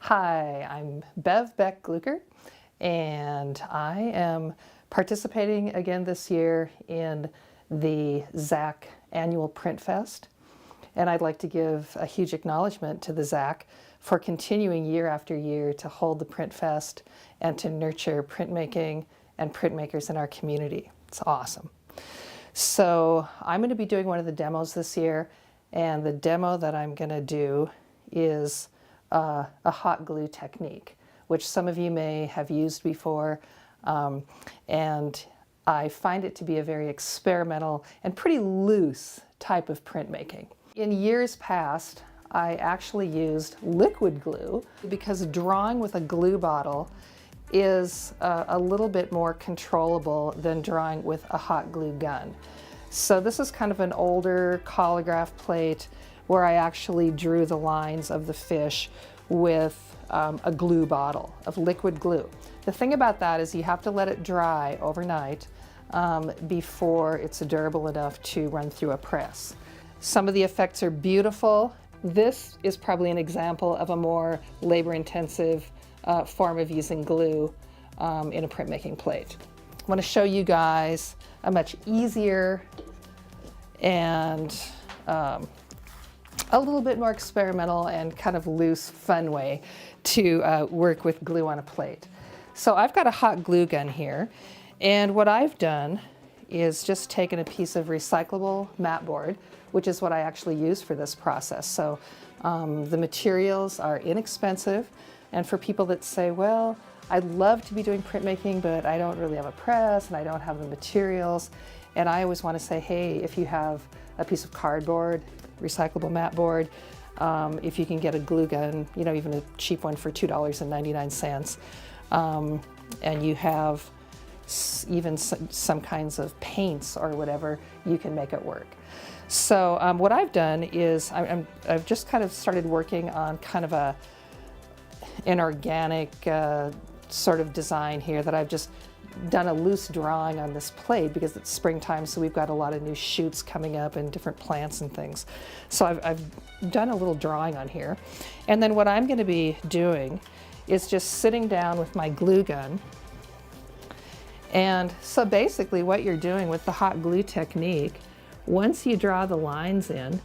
Hi, I'm Bev Beck Glueckert, and I am participating again this year in the ZACC Annual Print Fest. And I'd like to give a huge acknowledgement to the ZACC for continuing year after year to hold the Print Fest and to nurture printmaking and printmakers in our community. It's awesome. So I'm going to be doing one of the demos this year, and the demo that I'm going to do is a hot glue technique, which some of you may have used before, and I find it to be a very experimental and pretty loose type of printmaking. In years past, I actually used liquid glue because drawing with a glue bottle is a little bit more controllable than drawing with a hot glue gun. So this is kind of an older collagraph plate where I actually drew the lines of the fish with a glue bottle of liquid glue. The thing about that is you have to let it dry overnight before it's durable enough to run through a press. Some of the effects are beautiful. This is probably an example of a more labor-intensive form of using glue in a printmaking plate. I want to show you guys a much easier and a little bit more experimental and kind of loose, fun way to work with glue on a plate. So I've got a hot glue gun here, and what I've done is just taken a piece of recyclable mat board, which is what I actually use for this process. So the materials are inexpensive, and for people that say, well, I'd love to be doing printmaking, but I don't really have a press and I don't have the materials. And I always want to say, hey, if you have a piece of cardboard, recyclable mat board, if you can get a glue gun, you know, even a cheap one for $2.99, and you have even some kinds of paints or whatever, you can make it work. So what I've done is I've just kind of started working on kind of an organic sort of design here, that I've just done a loose drawing on this plate because it's springtime, so we've got a lot of new shoots coming up and different plants and things. So I've done a little drawing on here. And then what I'm going to be doing is just sitting down with my glue gun. And so basically what you're doing with the hot glue technique, once you draw the lines in,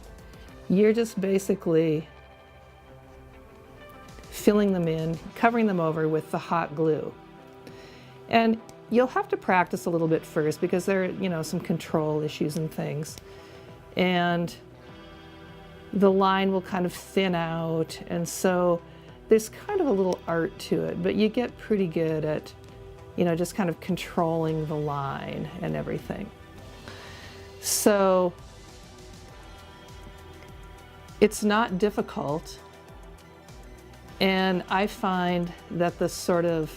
you're just basically filling them in, covering them over with the hot glue. And you'll have to practice a little bit first because there are, you know, some control issues and things. And the line will kind of thin out, and so there's kind of a little art to it, but you get pretty good at, you know, just kind of controlling the line and everything. So it's not difficult, and I find that the sort of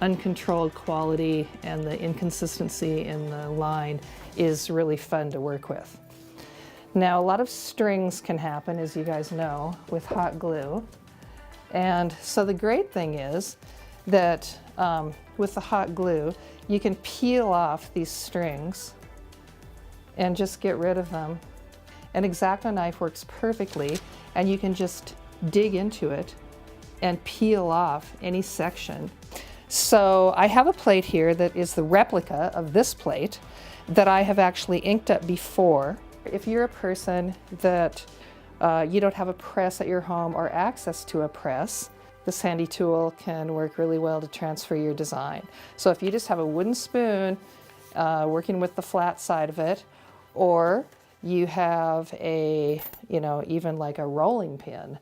uncontrolled quality and the inconsistency in the line is really fun to work with. Now, a lot of strings can happen, as you guys know, with hot glue. And so the great thing is that with the hot glue, you can peel off these strings and just get rid of them. An X-Acto knife works perfectly, and you can just dig into it and peel off any section. So I have a plate here that is the replica of this plate that I have actually inked up before. If you're a person that you don't have a press at your home or access to a press, this handy tool can work really well to transfer your design. So if you just have a wooden spoon working with the flat side of it, or you have a, you know, even like a rolling pin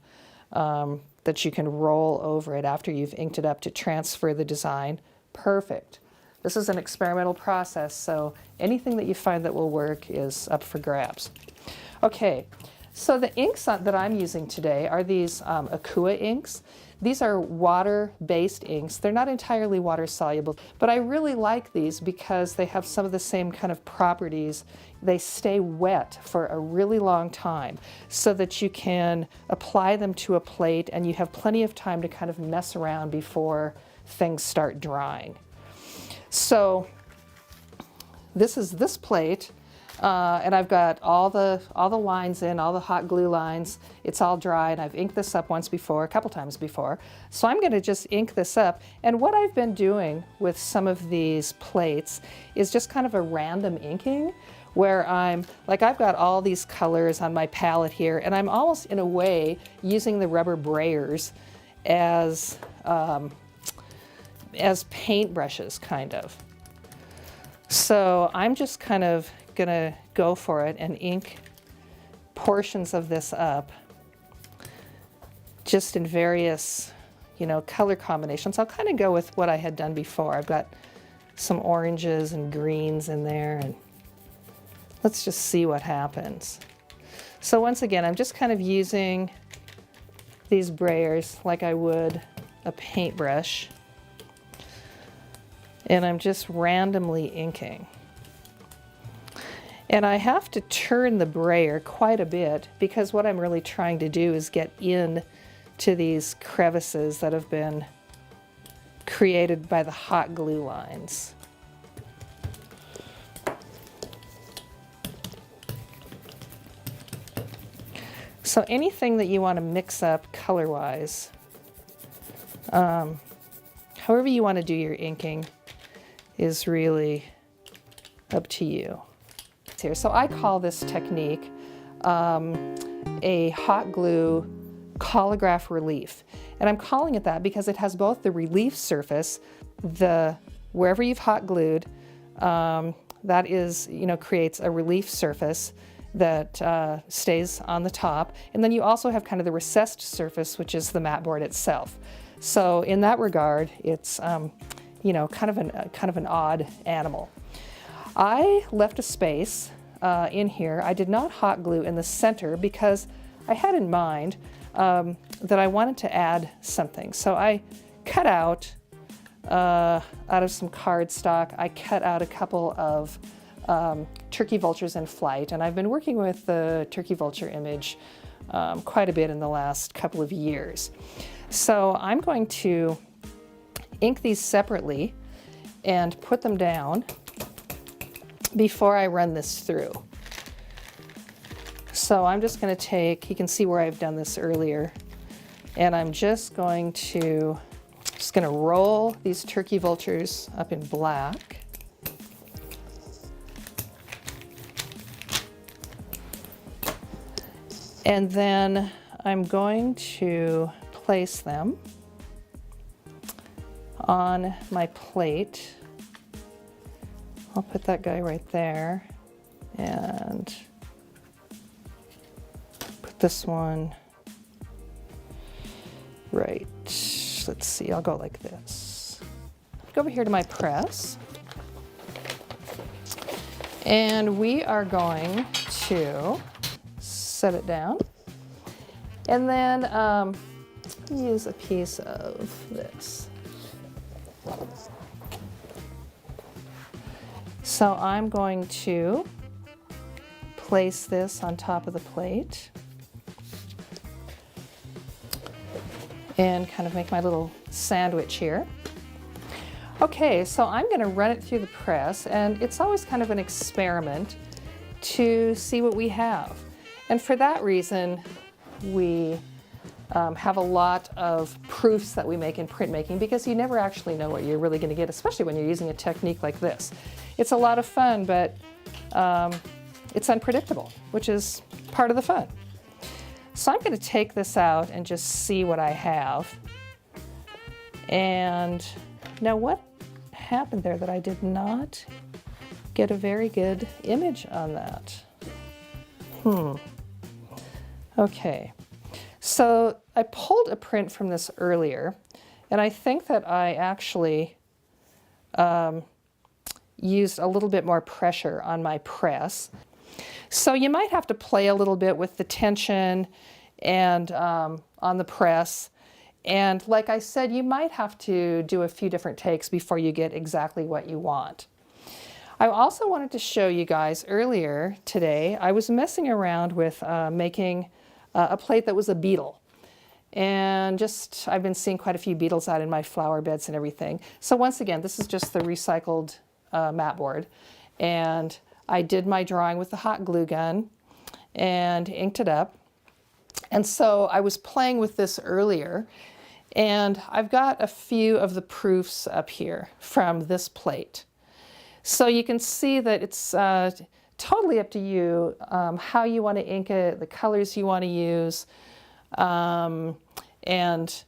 that you can roll over it after you've inked it up to transfer the design, perfect. This is an experimental process, so anything that you find that will work is up for grabs. Okay, so the inks that I'm using today are these Akua inks. These are water-based inks. They're not entirely water-soluble, but I really like these because they have some of the same kind of properties. They stay wet for a really long time so that you can apply them to a plate and you have plenty of time to kind of mess around before things start drying. So this is this plate. And I've got all the lines in, all the hot glue lines. It's all dry, and I've inked this up once before, a couple times before. So I'm going to just ink this up. And what I've been doing with some of these plates is just kind of a random inking, where I've got all these colors on my palette here, and I'm almost in a way using the rubber brayers as paintbrushes, kind of. So I'm just kind of gonna go for it and ink portions of this up just in various, color combinations. I'll kind of go with what I had done before. I've got some oranges and greens in there, and let's just see what happens. So once again, I'm just kind of using these brayers like I would a paintbrush, and I'm just randomly inking. And I have to turn the brayer quite a bit, because what I'm really trying to do is get in to these crevices that have been created by the hot glue lines. So anything that you want to mix up color-wise, however you want to do your inking, is really up to you. Here. So I call this technique a hot glue collagraph relief. And I'm calling it that because it has both the relief surface, wherever you've hot glued, that is, creates a relief surface that stays on the top. And then you also have kind of the recessed surface, which is the mat board itself. So in that regard, it's, kind of an odd animal. I left a space in here. I did not hot glue in the center because I had in mind that I wanted to add something. So I cut out of some cardstock, I cut out a couple of turkey vultures in flight, and I've been working with the turkey vulture image quite a bit in the last couple of years. So I'm going to ink these separately and put them down before I run this through. So I'm just going to take, you can see where I've done this earlier, and I'm just going to roll these turkey vultures up in black. And then I'm going to place them on my plate. I'll put that guy right there and put this one right. Let's see, I'll go like this. Go over here to my press. And we are going to set it down. And then use a piece of this. So I'm going to place this on top of the plate and kind of make my little sandwich here. Okay, so I'm going to run it through the press, and it's always kind of an experiment to see what we have. And for that reason, we have a lot of proofs that we make in printmaking, because you never actually know what you're really going to get, especially when you're using a technique like this. It's a lot of fun, but it's unpredictable, which is part of the fun. So I'm going to take this out and just see what I have. And now what happened there that I did not get a very good image on that? Okay. So I pulled a print from this earlier, and I think that I actually used a little bit more pressure on my press. So you might have to play a little bit with the tension and on the press. And like I said, you might have to do a few different takes before you get exactly what you want. I also wanted to show you guys earlier today, I was messing around with making a plate that was a beetle. And I've been seeing quite a few beetles out in my flower beds and everything. So once again, this is just the recycled mat board. And I did my drawing with the hot glue gun and inked it up. And so I was playing with this earlier, and I've got a few of the proofs up here from this plate. So you can see that it's totally up to you how you want to ink it, the colors you want to use. And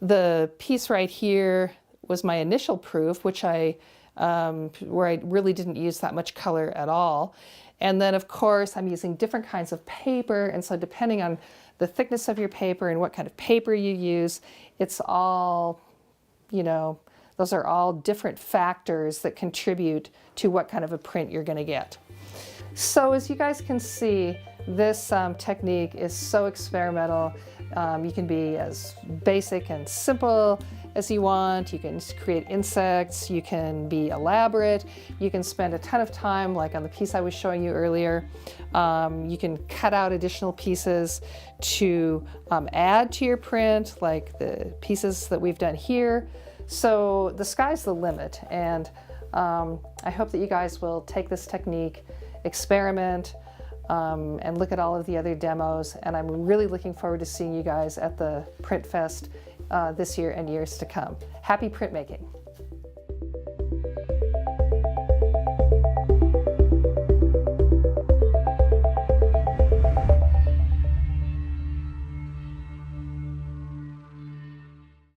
the piece right here was my initial proof, which where I really didn't use that much color at all. And then of course I'm using different kinds of paper, and so depending on the thickness of your paper and what kind of paper you use, it's all, you know, those are all different factors that contribute to what kind of a print you're going to get. So as you guys can see, this technique is so experimental. You can be as basic and simple as you want. You can create insects, you can be elaborate, you can spend a ton of time, like on the piece I was showing you earlier. You can cut out additional pieces to add to your print, like the pieces that we've done here. So the sky's the limit, and I hope that you guys will take this technique, experiment, and look at all of the other demos, and I'm really looking forward to seeing you guys at the Print Fest this year and years to come. Happy printmaking!